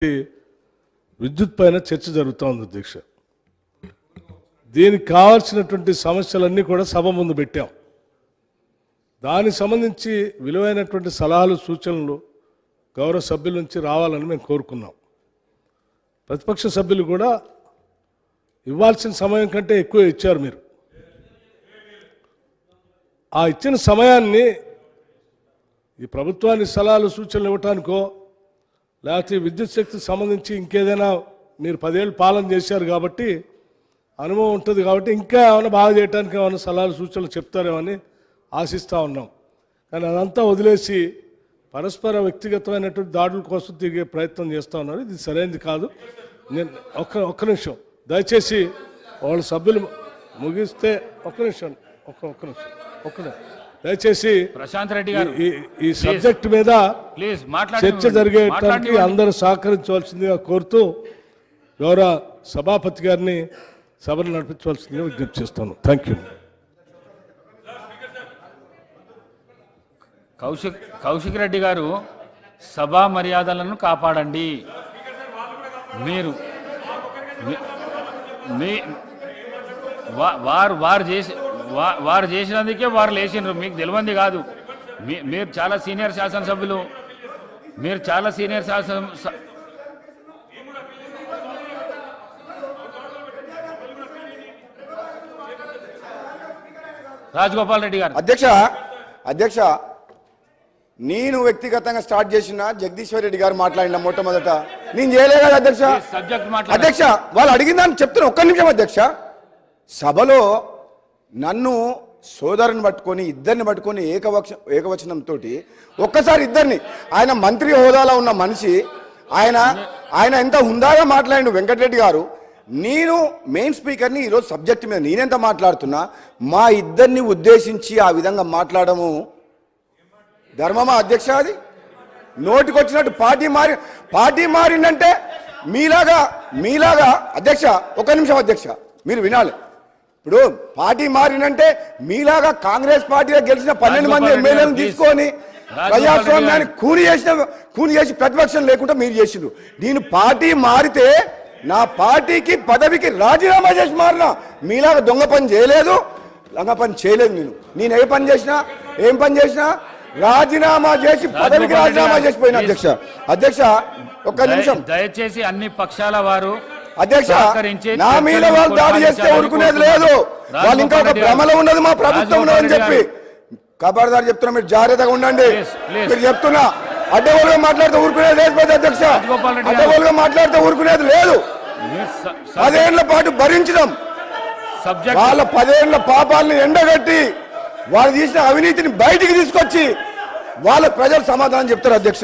విద్యుత్ పైన చర్చ జరుగుతోంది అధ్యక్ష. దీనికి కావాల్సినటువంటి సమస్యలన్నీ కూడా సభ ముందు పెట్టాం. దానికి సంబంధించి విలువైనటువంటి సలహాలు సూచనలు గౌరవ సభ్యుల నుంచి రావాలని మేము కోరుకున్నాం. ప్రతిపక్ష సభ్యులు కూడా ఇవ్వాల్సిన సమయం కంటే ఎక్కువ ఇచ్చారు. మీరు ఆ ఇచ్చిన సమయాన్ని ఈ ప్రభుత్వానికి సలహాలు సూచనలు ఇవ్వటానికో లేకపోతే విద్యుత్ శక్తికి సంబంధించి ఇంకేదైనా మీరు 10 ఏళ్ళు పాలన చేశారు కాబట్టి అనుభవం ఉంటుంది కాబట్టి ఇంకా ఏమైనా బాగా చేయడానికి ఏమైనా సలహాలు సూచనలు చెప్తారేమని ఆశిస్తూ ఉన్నాం. కానీ అదంతా వదిలేసి పరస్పర వ్యక్తిగతమైనటువంటి దాడుల కోసం తిరిగే ప్రయత్నం చేస్తూ ఉన్నారు. ఇది సరైనది కాదు. నేను ఒక్క నిమిషం దయచేసి వాళ్ళ సభ్యులు ముగిస్తే ఒక్క నిమిషం దయచేసి ప్రశాంత్ రెడ్డి గారు ఈ సబ్జెక్ట్ మీద చర్చ జరిగేటానికి అందరూ సహకరించవలసిందిగా కోరుతూ గౌరవ సభాపతి గారిని సభను నడిపించవలసిందిగా విజ్ఞప్తి చేస్తాను. Thank you. కౌశిక్ రెడ్డి గారు సభా మర్యాదలను కాపాడండి. మీరు వారు చేసినందుకే వారు లేచిండ్రు. మీకు తెలియంది కాదు. మీరు చాలా సీనియర్ శాసనసభ్యులు. రాజగోపాల్ రెడ్డి గారు. అధ్యక్ష నేను వ్యక్తిగతంగా స్టార్ట్ చేసిన జగదీశ్వర్ రెడ్డి గారు మాట్లాడిన మొట్టమొదట నేను చేయలే కదా అధ్యక్ష. వాళ్ళు అడిగిందని చెప్తున్నా. ఒక్క నిమిషం అధ్యక్ష. సభలో నన్ను సోదరుని పట్టుకొని ఇద్దరిని పట్టుకొని ఏకవచనంతో ఒక్కసారి ఇద్దరిని, ఆయన మంత్రి హోదాలో ఉన్న మనిషి, ఆయన ఎంత హుందాగా మాట్లాడిండు వెంకటరెడ్డి గారు. నేను మెయిన్ స్పీకర్ని ఈరోజు సబ్జెక్ట్ మీద నేనెంత మాట్లాడుతున్నా, మా ఇద్దరిని ఉద్దేశించి ఆ విధంగా మాట్లాడము ధర్మమా అధ్యక్ష? అది నోటికొచ్చినట్టు పార్టీ మారిందంటే మీలాగా అధ్యక్ష ఒక్క నిమిషం అధ్యక్ష మీరు వినాలి. ఇప్పుడు పార్టీ మారినంటే మీలాగా కాంగ్రెస్ పార్టీలో గెలిచిన 12 మంది ఎమ్మెల్యేలను తీసుకొని ప్రజాస్వామ్యాన్ని కూని చేసి ప్రతిపక్షం లేకుండా మీరు చేసిండ్రు. నేను పార్టీ మారితే నా పార్టీకి పదవికి రాజీనామా చేసి మారినా. మీలాగా దొంగ పని చేయలేదు, లంగ పని చేయలేదు. నేను ఏం పని చేసినా రాజీనామా చేసి పదవికి రాజీనామా చేసిపోయినా అధ్యక్ష ఒక్క నిమిషం దయచేసి అన్ని పక్షాల వారు అధ్యక్ష నా మీద వాళ్ళు దాడి చేస్తే ఊరుకునేది లేదు. వాళ్ళు ఇంకా ఒక భ్రమలో ఉన్నది మా ప్రభుత్వంలో అని చెప్పి ఖబర్దార్ చెప్తున్నా. మీరు జాగ్రత్తగా ఉండండి. మీరు చెప్తున్నా అడ్డగోలుగా మాట్లాడితే ఊరుకునేది లేదు అధ్యక్ష. అడ్డగోలుగా మాట్లాడితే ఊరుకునేది లేదు. 10 ఏళ్ల పాటు భరించడం, వాళ్ళ 10 ఏళ్ల పాపాలని ఎండగట్టి వాళ్ళు తీసిన అవినీతిని బయటికి తీసుకొచ్చి వాళ్ళ ప్రజలు సమాధానం చెప్తారు అధ్యక్ష.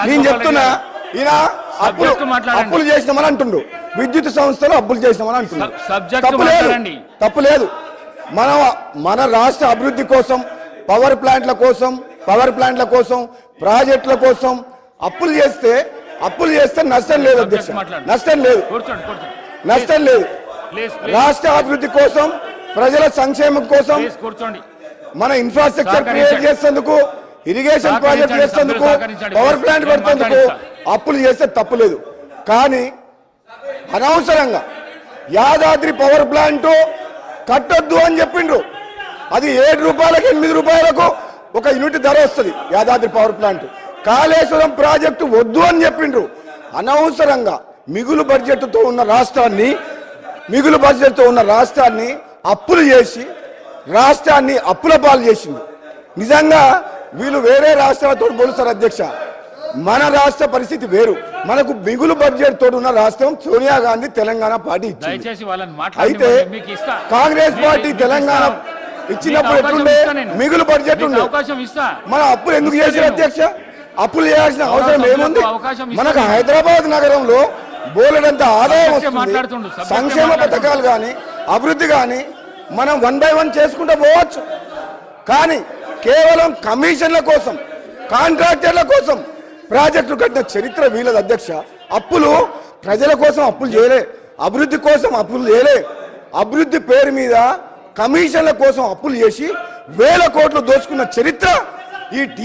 నేను చెప్తున్నా ఈయన అప్పులు చేసినామని అంటుండు. విద్యుత్ సంస్థలు అప్పులు చేసినామని అంటుండు. తప్పు లేదు. మన రాష్ట్ర అభివృద్ధి కోసం పవర్ ప్లాంట్ల కోసం ప్రాజెక్టుల కోసం అప్పులు చేస్తే నష్టం లేదు అధ్యక్ష. నష్టం లేదు. రాష్ట్ర అభివృద్ధి కోసం ప్రజల సంక్షేమం కోసం మన ఇన్ఫ్రాస్ట్రక్చర్ క్రియేట్ చేసేందుకు, ఇరిగేషన్ ప్రాజెక్ట్ చేసేందుకు, పవర్ ప్లాంట్ పెడుతేందుకు అప్పులు చేస్తే తప్పులేదు. కానీ అనవసరంగా యాదాద్రి పవర్ ప్లాంట్ కట్టొద్దు అని చెప్పిండ్రు. అది 7 రూపాయలకు 8 రూపాయలకు ఒక యూనిట్ ధర వస్తుంది Yadadri power plant. Kaleshwaram project వద్దు అని చెప్పిండ్రు. అనవసరంగా మిగులు బడ్జెట్తో ఉన్న రాష్ట్రాన్ని అప్పులు చేసి రాష్ట్రాన్ని అప్పుల పాలు చేసింది. నిజంగా వీళ్ళు వేరే రాష్ట్రాలతో పోలుస్తారు అధ్యక్ష. మన రాష్ట్ర పరిస్థితి వేరు. మనకు మిగులు బడ్జెట్ తోడు ఉన్న రాష్ట్రం సోనియా గాంధీ తెలంగాణ పార్టీ ఇచ్చింది. అయితే కాంగ్రెస్ పార్టీ తెలంగాణ ఇచ్చినప్పుడు ఎట్లుండే మిగులు బడ్జెట్ ఉండే. మన అప్పులు ఎందుకు చేశారు అధ్యక్ష? అప్పులు చేయాల్సిన అవసరం ఏముంది? మనకు హైదరాబాద్ నగరంలో బోలెడంత ఆదాయం వస్తుంది. సంక్షేమ పథకాలు కానీ అభివృద్ధి కానీ మనం 1 by 1 చేసుకుంటూ పోవచ్చు. కానీ కేవలం కమిషన్ల కోసం, కాంట్రాక్టర్ల కోసం ప్రాజెక్టులు కట్టిన చరిత్ర వీలదు అధ్యక్ష. ప్రజల కోసం అప్పులు చేయలే, అభివృద్ధి కోసం అప్పులు చేయలే. అభివృద్ధి పేరు మీద కమిషన్ల కోసం అప్పులు చేసి 1000 కోట్లు దోచుకున్న చరిత్ర ఈ